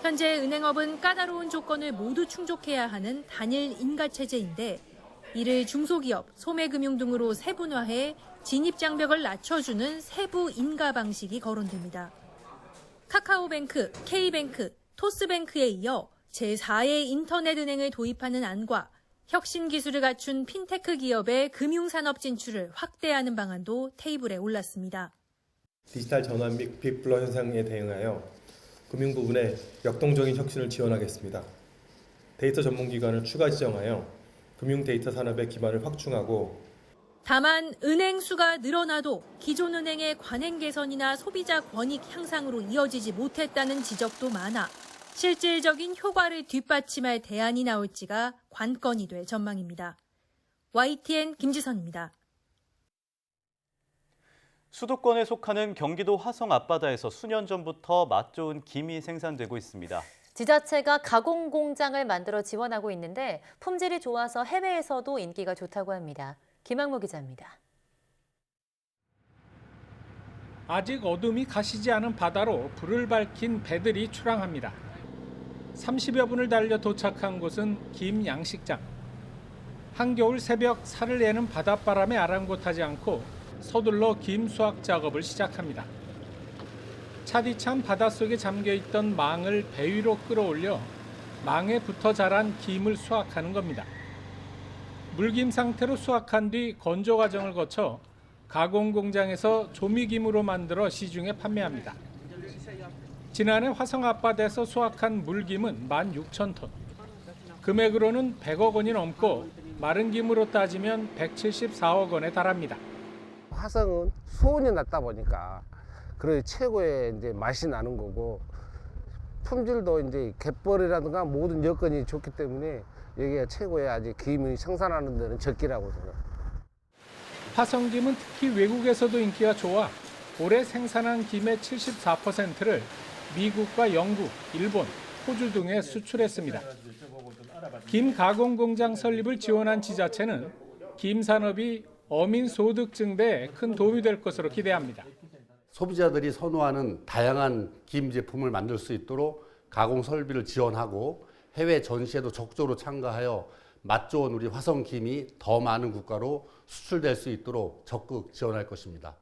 현재 은행업은 까다로운 조건을 모두 충족해야 하는 단일 인가체제인데 이를 중소기업, 소매금융 등으로 세분화해 진입장벽을 낮춰주는 세부 인가 방식이 거론됩니다. 카카오뱅크, K뱅크, 토스뱅크에 이어 제4의 인터넷은행을 도입하는 안과 혁신 기술을 갖춘 핀테크 기업의 금융산업 진출을 확대하는 방안도 테이블에 올랐습니다. 디지털 전환 및 빅블러 현상에 대응하여 금융 부분에 역동적인 혁신을 지원하겠습니다. 데이터 전문기관을 추가 지정하여 금융 데이터 산업의 기반을 확충하고 다만 은행 수가 늘어나도 기존 은행의 관행 개선이나 소비자 권익 향상으로 이어지지 못했다는 지적도 많아 실질적인 효과를 뒷받침할 대안이 나올지가 관건이 될 전망입니다. YTN 김지선입니다. 수도권에 속하는 경기도 화성 앞바다에서 수년 전부터 맛 좋은 김이 생산되고 있습니다. 지자체가 가공 공장을 만들어 지원하고 있는데 품질이 좋아서 해외에서도 인기가 좋다고 합니다. 김학무 기자입니다. 아직 어둠이 가시지 않은 바다로 불을 밝힌 배들이 출항합니다. 30여 분을 달려 도착한 곳은 김 양식장. 한겨울 새벽 살을 내는 바닷바람에 아랑곳하지 않고 서둘러 김 수확 작업을 시작합니다. 차디찬 바닷속에 잠겨있던 망을 배 위로 끌어올려 망에 붙어 자란 김을 수확하는 겁니다. 물김 상태로 수확한 뒤 건조 과정을 거쳐 가공 공장에서 조미김으로 만들어 시중에 판매합니다. 지난해 화성 앞바다에서 수확한 물김은 16,000톤. 금액으로는 100억 원이 넘고 마른 김으로 따지면 174억 원에 달합니다. 화성은 수온이 낮다 보니까 그래 최고의 이제 맛이 나는 거고 품질도 이제 갯벌이라든가 모든 여건이 좋기 때문에 여기가 최고의 아주 김이 생산하는 데는 적기라고 생각합니다. 화성김은 특히 외국에서도 인기가 좋아 올해 생산한 김의 74%를 미국과 영국, 일본, 호주 등에 수출했습니다. 김 가공 공장 설립을 지원한 지자체는 김 산업이 어민 소득 증대에 큰 도움이 될 것으로 기대합니다. 소비자들이 선호하는 다양한 김 제품을 만들 수 있도록 가공 설비를 지원하고 해외 전시에도 적극적으로 참가하여 맛 좋은 우리 화성 김이 더 많은 국가로 수출될 수 있도록 적극 지원할 것입니다.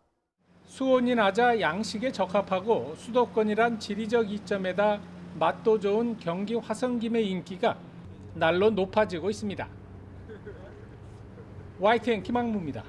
수온이 낮아 양식에 적합하고 수도권이란 지리적 이점에다 맛도 좋은 경기 화성김의 인기가 날로 높아지고 있습니다. YTN 김학무입니다.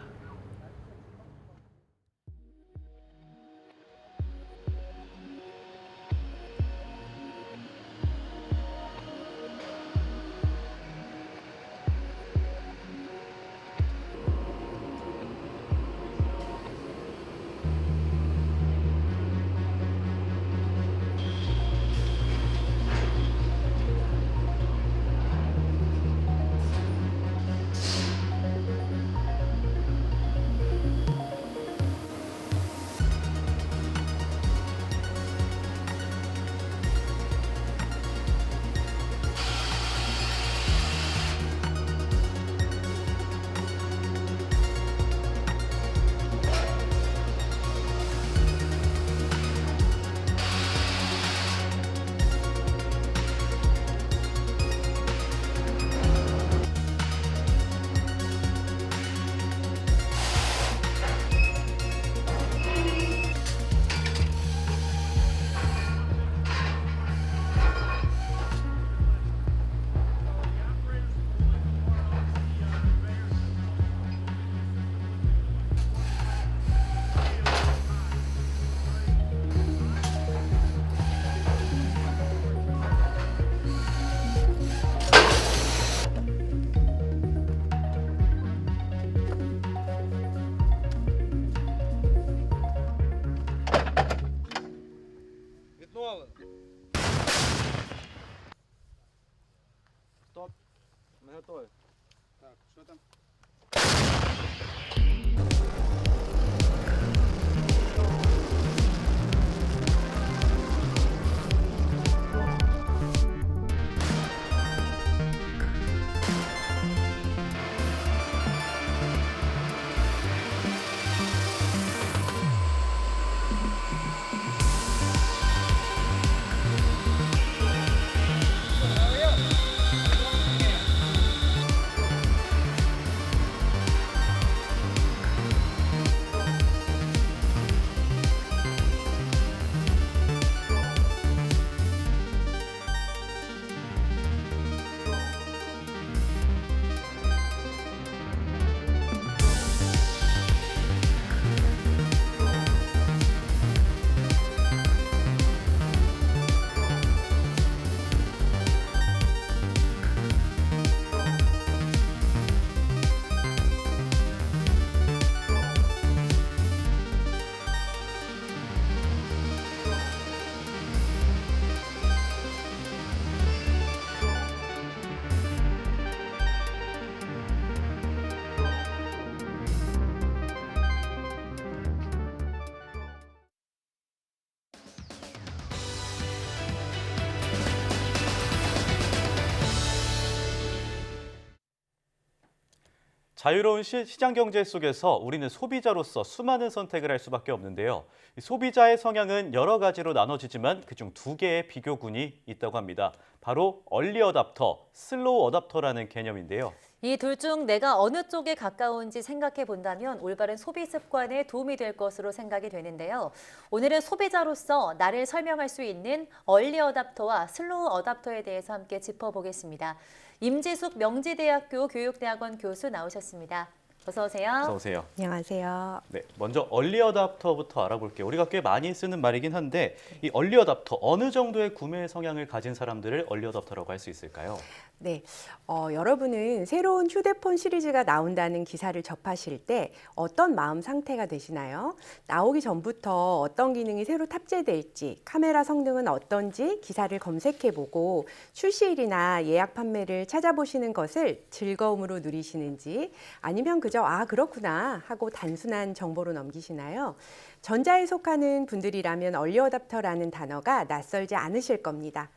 자유로운 시장 경제 속에서 우리는 소비자로서 수많은 선택을 할 수밖에 없는데요. 소비자의 성향은 여러 가지로 나눠지지만 그중 두 개의 비교군이 있다고 합니다. 바로 얼리 어답터, 슬로우 어답터라는 개념인데요. 이 둘 중 내가 어느 쪽에 가까운지 생각해 본다면 올바른 소비 습관에 도움이 될 것으로 생각이 되는데요. 오늘은 소비자로서 나를 설명할 수 있는 얼리 어답터와 슬로우 어답터에 대해서 함께 짚어보겠습니다. 임지숙 명지대학교 교육대학원 교수 나오셨습니다. 어서 오세요. 어서 오세요. 안녕하세요. 네, 먼저 얼리 어답터부터 알아볼게요. 우리가 꽤 많이 쓰는 말이긴 한데 이 얼리 어답터, 어느 정도의 구매 성향을 가진 사람들을 얼리 어답터라고 할 수 있을까요? 네, 여러분은 새로운 휴대폰 시리즈가 나온다는 기사를 접하실 때 어떤 마음 상태가 되시나요? 나오기 전부터 어떤 기능이 새로 탑재될지, 카메라 성능은 어떤지 기사를 검색해보고 출시일이나 예약 판매를 찾아보시는 것을 즐거움으로 누리시는지, 아니면 그저 아 그렇구나 하고 단순한 정보로 넘기시나요? 전자에 속하는 분들이라면 얼리 어답터라는 단어가 낯설지 않으실 겁니다.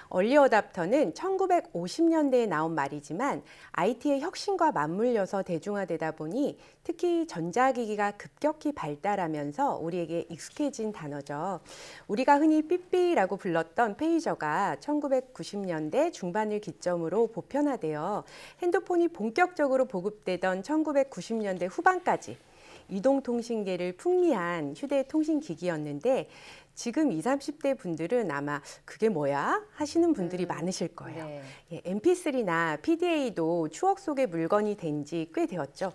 얼리 어답터는 1950년대에 나온 말이지만 IT의 혁신과 맞물려서 대중화되다 보니 특히 전자기기가 급격히 발달하면서 우리에게 익숙해진 단어죠. 우리가 흔히 삐삐라고 불렀던 페이저가 1990년대 중반을 기점으로 보편화되어 핸드폰이 본격적으로 보급되던 1990년대 후반까지 이동통신계를 풍미한 휴대통신기기였는데 지금 20, 30대 분들은 아마 그게 뭐야? 하시는 분들이 많으실 거예요. 네. 예, MP3나 PDA도 추억 속의 물건이 된 지 꽤 되었죠.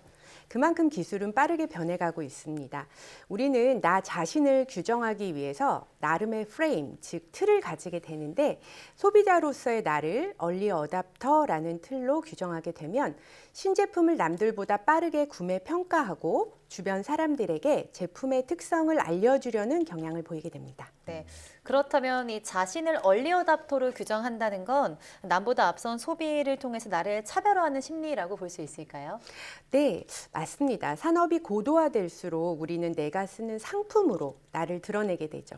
그만큼 기술은 빠르게 변해가고 있습니다. 우리는 나 자신을 규정하기 위해서 나름의 프레임, 즉 틀을 가지게 되는데 소비자로서의 나를 얼리 어답터라는 틀로 규정하게 되면 신제품을 남들보다 빠르게 구매 평가하고 주변 사람들에게 제품의 특성을 알려주려는 경향을 보이게 됩니다. 네, 그렇다면 이 자신을 얼리 어답터로 규정한다는 건 남보다 앞선 소비를 통해서 나를 차별화하는 심리라고 볼 수 있을까요? 네, 맞습니다. 산업이 고도화될수록 우리는 내가 쓰는 상품으로 나를 드러내게 되죠.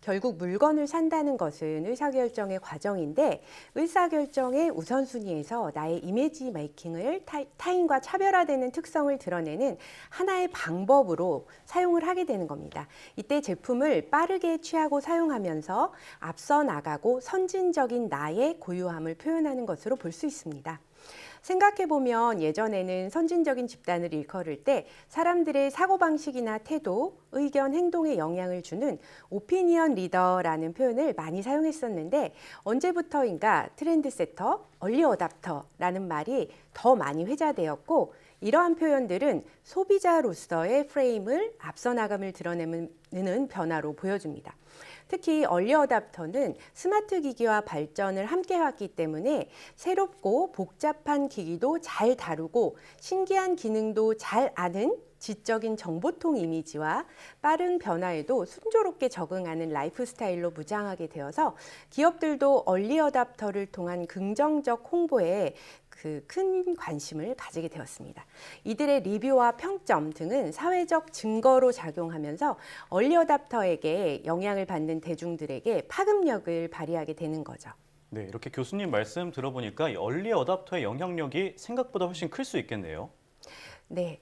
결국 물건을 산다는 것은 의사결정의 과정인데 의사결정의 우선순위에서 나의 이미지 메이킹을 타인과 차별화되는 특성을 드러내는 하나의 방법으로 사용을 하게 되는 겁니다. 이때 제품을 빠르게 취하고 사용하면서 앞서 나가고 선진적인 나의 고유함을 표현하는 것으로 볼 수 있습니다. 생각해보면 예전에는 선진적인 집단을 일컬을 때 사람들의 사고방식이나 태도, 의견, 행동에 영향을 주는 오피니언 리더라는 표현을 많이 사용했었는데 언제부터인가 트렌드세터, 얼리 어답터라는 말이 더 많이 회자되었고 이러한 표현들은 소비자로서의 프레임을 앞서 나감을 드러내는 변화로 보여줍니다. 특히 얼리 어답터는 스마트 기기와 발전을 함께 해왔기 때문에 새롭고 복잡한 기기도 잘 다루고 신기한 기능도 잘 아는 지적인 정보통 이미지와 빠른 변화에도 순조롭게 적응하는 라이프 스타일로 무장하게 되어서 기업들도 얼리 어답터를 통한 긍정적 홍보에 큰 관심을 가지게 되었습니다. 이들의 리뷰와 평점 등은 사회적 증거로 작용하면서 얼리 어답터에게 영향을 받는 대중들에게 파급력을 발휘하게 되는 거죠. 네, 이렇게 교수님 말씀 들어보니까 이 얼리 어답터의 영향력이 생각보다 훨씬 클 수 있겠네요. 네,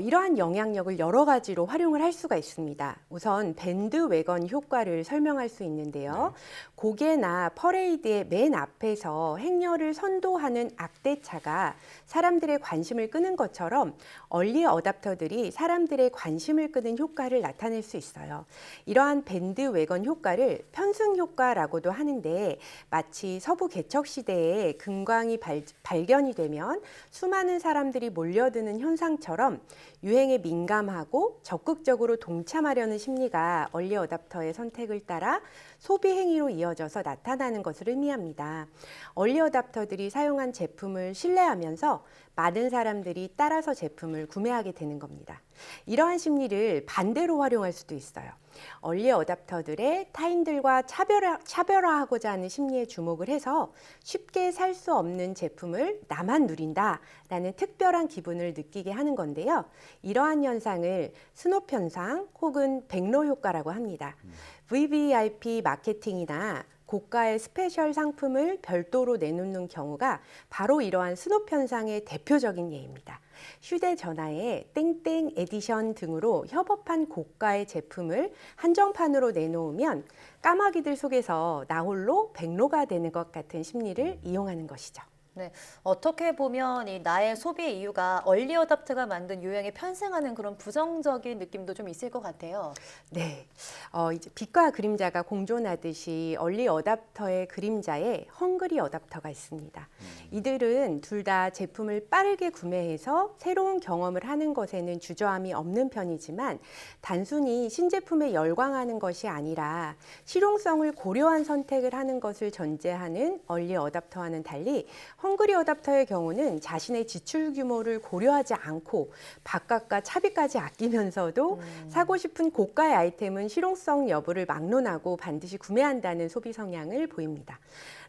이러한 영향력을 여러 가지로 활용을 할 수가 있습니다. 우선 밴드웨건 효과를 설명할 수 있는데요. 고개나 퍼레이드의 맨 앞에서 행렬을 선도하는 악대차가 사람들의 관심을 끄는 것처럼 얼리 어답터들이 사람들의 관심을 끄는 효과를 나타낼 수 있어요. 이러한 밴드웨건 효과를 편승 효과라고도 하는데 마치 서부 개척 시대에 금광이 발견이 되면 수많은 사람들이 몰려드는 현상처럼 유행에 민감하고 적극적으로 동참하려는 심리가 얼리 어답터의 선택을 따라 소비 행위로 이어져서 나타나는 것을 의미합니다. 얼리 어답터들이 사용한 제품을 신뢰하면서 많은 사람들이 따라서 제품을 구매하게 되는 겁니다. 이러한 심리를 반대로 활용할 수도 있어요. 얼리 어답터들의 타인들과 차별화하고자 하는 심리에 주목을 해서 쉽게 살 수 없는 제품을 나만 누린다라는 특별한 기분을 느끼게 하는 건데요. 이러한 현상을 스노프 현상 혹은 백로 효과라고 합니다. VVIP 마케팅이나 고가의 스페셜 상품을 별도로 내놓는 경우가 바로 이러한 스노프 현상의 대표적인 예입니다. 휴대전화에 땡땡 에디션 등으로 협업한 고가의 제품을 한정판으로 내놓으면 까마귀들 속에서 나 홀로 백로가 되는 것 같은 심리를 이용하는 것이죠. 네, 어떻게 보면 이 나의 소비 이유가 얼리 어답터가 만든 유행에 편승하는 그런 부정적인 느낌도 좀 있을 것 같아요. 네, 이제 빛과 그림자가 공존하듯이 얼리 어답터의 그림자에 헝그리 어답터가 있습니다. 이들은 둘 다 제품을 빠르게 구매해서 새로운 경험을 하는 것에는 주저함이 없는 편이지만 단순히 신제품에 열광하는 것이 아니라 실용성을 고려한 선택을 하는 것을 전제하는 얼리 어답터와는 달리 헝그리 어답터의 경우는 자신의 지출 규모를 고려하지 않고 밥값과 차비까지 아끼면서도 사고 싶은 고가의 아이템은 실용성 여부를 막론하고 반드시 구매한다는 소비 성향을 보입니다.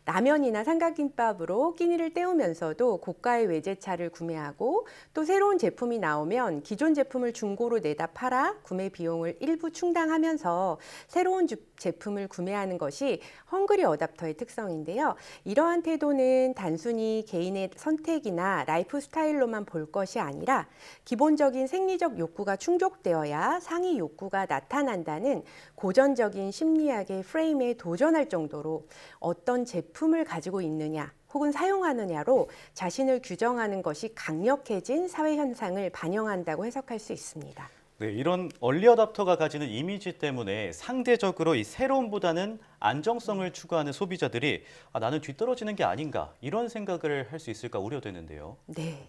라면이나 삼각김밥으로 끼니를 때우면서도 고가의 외제차를 구매하고 또 새로운 제품이 나오면 기존 제품을 중고로 내다 팔아 구매 비용을 일부 충당하면서 새로운 제품을 구매하는 것이 헝그리 어답터의 특성인데요. 이러한 태도는 단순히 개인의 선택이나 라이프 스타일로만 볼 것이 아니라 기본적인 생리적 욕구가 충족되어야 상위 욕구가 나타난다는 고전적인 심리학의 프레임에 도전할 정도로 어떤 제품을 가지고 있느냐 혹은 사용하느냐로 자신을 규정하는 것이 강력해진 사회 현상을 반영한다고 해석할 수 있습니다. 네, 이런 얼리 어답터가 가지는 이미지 때문에 상대적으로 이 새로움보다는 안정성을 추구하는 소비자들이 나는 뒤떨어지는 게 아닌가 이런 생각을 할 수 있을까 우려되는데요. 네.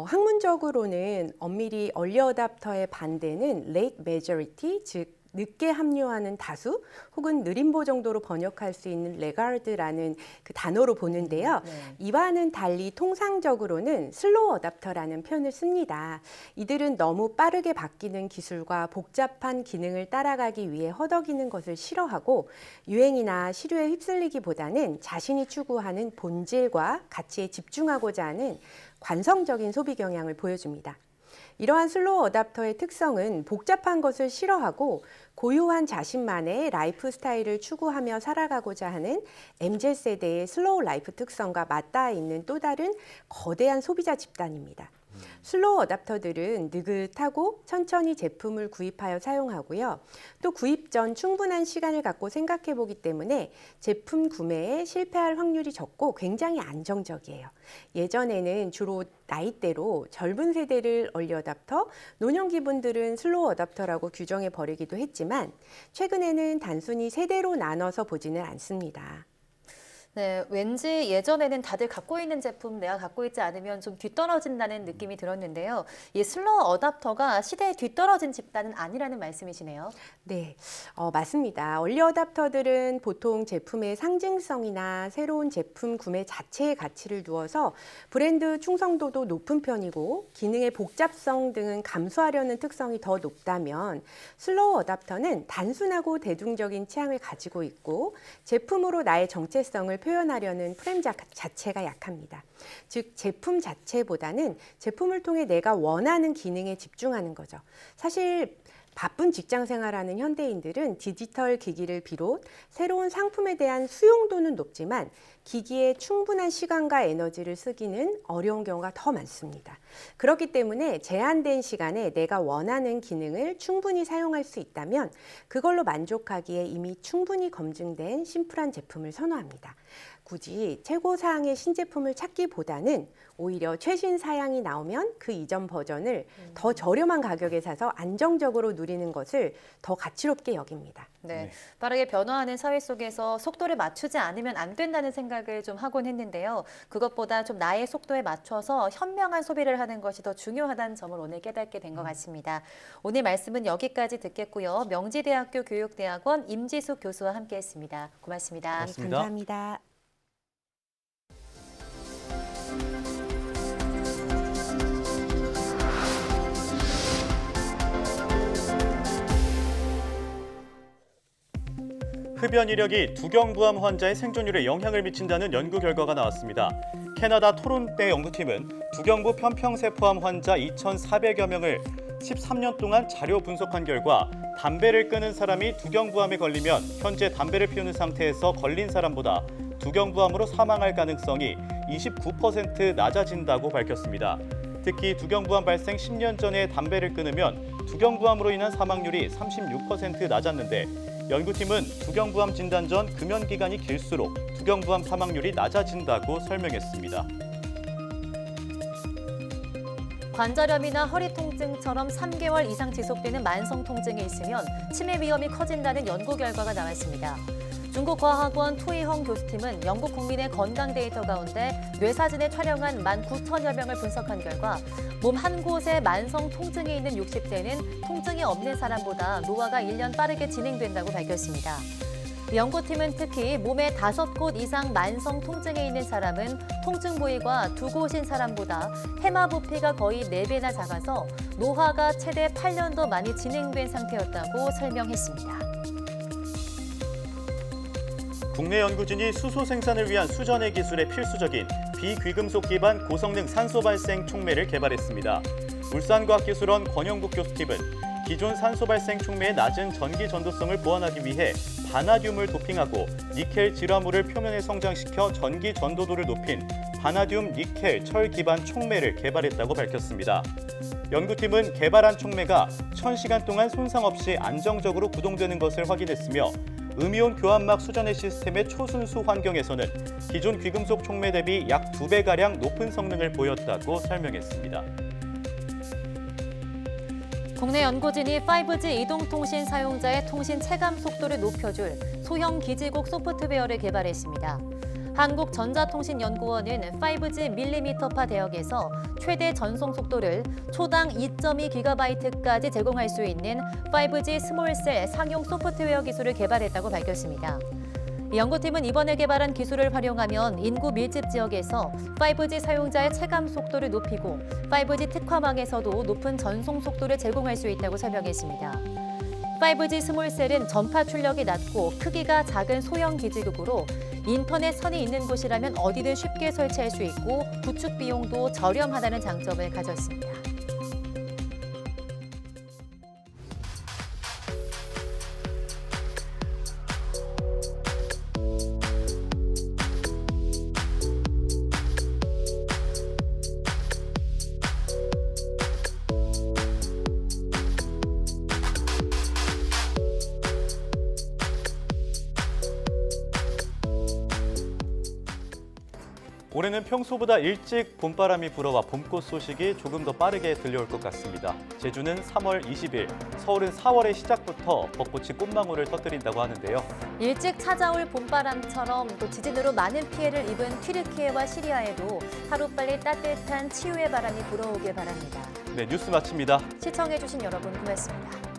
학문적으로는 엄밀히 얼리 어답터의 반대는 late majority, 즉 늦게 합류하는 다수 혹은 느림보 정도로 번역할 수 있는 레가르드라는 그 단어로 보는데요. 이와는 달리 통상적으로는 슬로우 어답터라는 표현을 씁니다. 이들은 너무 빠르게 바뀌는 기술과 복잡한 기능을 따라가기 위해 허덕이는 것을 싫어하고 유행이나 시류에 휩쓸리기보다는 자신이 추구하는 본질과 가치에 집중하고자 하는 관성적인 소비 경향을 보여줍니다. 이러한 슬로우 어답터의 특성은 복잡한 것을 싫어하고 고유한 자신만의 라이프 스타일을 추구하며 살아가고자 하는 MZ세대의 슬로우 라이프 특성과 맞닿아 있는 또 다른 거대한 소비자 집단입니다. 슬로우 어답터들은 느긋하고 천천히 제품을 구입하여 사용하고요. 또 구입 전 충분한 시간을 갖고 생각해 보기 때문에 제품 구매에 실패할 확률이 적고 굉장히 안정적이에요. 예전에는 주로 나이대로 젊은 세대를 얼리 어답터, 노년기분들은 슬로우 어답터라고 규정해 버리기도 했지만 최근에는 단순히 세대로 나눠서 보지는 않습니다. 네, 왠지 예전에는 다들 갖고 있는 제품 내가 갖고 있지 않으면 좀 뒤떨어진다는 느낌이 들었는데요. 이 슬로우 어답터가 시대에 뒤떨어진 집단은 아니라는 말씀이시네요. 네, 맞습니다. 얼리 어답터들은 보통 제품의 상징성이나 새로운 제품 구매 자체의 가치를 두어서 브랜드 충성도도 높은 편이고 기능의 복잡성 등은 감수하려는 특성이 더 높다면 슬로우 어답터는 단순하고 대중적인 취향을 가지고 있고 제품으로 나의 정체성을 표현하려는 프레임 자체가 약합니다. 즉 제품 자체보다는 제품을 통해 내가 원하는 기능에 집중하는 거죠. 사실 바쁜 직장 생활하는 현대인들은 디지털 기기를 비롯 새로운 상품에 대한 수용도는 높지만 기기에 충분한 시간과 에너지를 쓰기는 어려운 경우가 더 많습니다. 그렇기 때문에 제한된 시간에 내가 원하는 기능을 충분히 사용할 수 있다면 그걸로 만족하기에 이미 충분히 검증된 심플한 제품을 선호합니다. 굳이 최고사양의 신제품을 찾기보다는 오히려 최신 사양이 나오면 그 이전 버전을 더 저렴한 가격에 사서 안정적으로 누리는 것을 더 가치롭게 여깁니다. 네, 빠르게 변화하는 사회 속에서 속도를 맞추지 않으면 안 된다는 생각을 좀 하곤 했는데요. 그것보다 좀 나의 속도에 맞춰서 현명한 소비를 하는 것이 더 중요하다는 점을 오늘 깨닫게 된 것 같습니다. 오늘 말씀은 여기까지 듣겠고요. 명지대학교 교육대학원 임지숙 교수와 함께했습니다. 고맙습니다. 고맙습니다. 감사합니다. 흡연 이력이 두경부암 환자의 생존율에 영향을 미친다는 연구 결과가 나왔습니다. 캐나다 토론토 연구팀은 두경부 편평세포암 환자 2,400여 명을 13년 동안 자료 분석한 결과 담배를 끊은 사람이 두경부암에 걸리면 현재 담배를 피우는 상태에서 걸린 사람보다 두경부암으로 사망할 가능성이 29% 낮아진다고 밝혔습니다. 특히 두경부암 발생 10년 전에 담배를 끊으면 두경부암으로 인한 사망률이 36% 낮았는데 연구팀은 두경부암 진단 전 금연 기간이 길수록 두경부암 사망률이 낮아진다고 설명했습니다. 관절염이나 허리 통증처럼 3개월 이상 지속되는 만성 통증이 있으면 치매 위험이 커진다는 연구 결과가 나왔습니다. 중국과학원 토이헝 교수팀은 영국 국민의 건강 데이터 가운데 뇌사진에 촬영한 19,000여 명을 분석한 결과 몸 한 곳에 만성 통증이 있는 60대는 통증이 없는 사람보다 노화가 1년 빠르게 진행된다고 밝혔습니다. 연구팀은 특히 몸에 5곳 이상 만성 통증이 있는 사람은 통증 부위가 2곳인 사람보다 해마 부피가 거의 4배나 작아서 노화가 최대 8년 더 많이 진행된 상태였다고 설명했습니다. 국내 연구진이 수소 생산을 위한 수전해 기술에 필수적인 비귀금속 기반 고성능 산소 발생 촉매를 개발했습니다. 울산과학기술원 권영국 교수팀은 기존 산소 발생 촉매의 낮은 전기 전도성을 보완하기 위해 바나듐을 도핑하고 니켈 질화물을 표면에 성장시켜 전기 전도도를 높인 바나듐 니켈 철 기반 촉매를 개발했다고 밝혔습니다. 연구팀은 개발한 촉매가 1000시간 동안 손상 없이 안정적으로 구동되는 것을 확인했으며 음이온 교환막 수전해 시스템의 초순수 환경에서는 기존 귀금속 촉매 대비 약 2배가량 높은 성능을 보였다고 설명했습니다. 국내 연구진이 5G 이동통신 사용자의 통신 체감 속도를 높여줄 소형 기지국 소프트웨어를 개발했습니다. 한국전자통신연구원은 5G 밀리미터파 대역에서 최대 전송 속도를 초당 2.2GB까지 제공할 수 있는 5G 스몰셀 상용 소프트웨어 기술을 개발했다고 밝혔습니다. 연구팀은 이번에 개발한 기술을 활용하면 인구 밀집 지역에서 5G 사용자의 체감 속도를 높이고 5G 특화망에서도 높은 전송 속도를 제공할 수 있다고 설명했습니다. 5G 스몰셀은 전파 출력이 낮고 크기가 작은 소형 기지국으로 인터넷 선이 있는 곳이라면 어디든 쉽게 설치할 수 있고 구축 비용도 저렴하다는 장점을 가졌습니다. 올해는 평소보다 일찍 봄바람이 불어와 봄꽃 소식이 조금 더 빠르게 들려올 것 같습니다. 제주는 3월 20일, 서울은 4월의 시작부터 벚꽃이 꽃망울을 터뜨린다고 하는데요. 일찍 찾아올 봄바람처럼 또 지진으로 많은 피해를 입은 튀르키예와 시리아에도 하루빨리 따뜻한 치유의 바람이 불어오길 바랍니다. 네, 뉴스 마칩니다. 시청해주신 여러분 고맙습니다.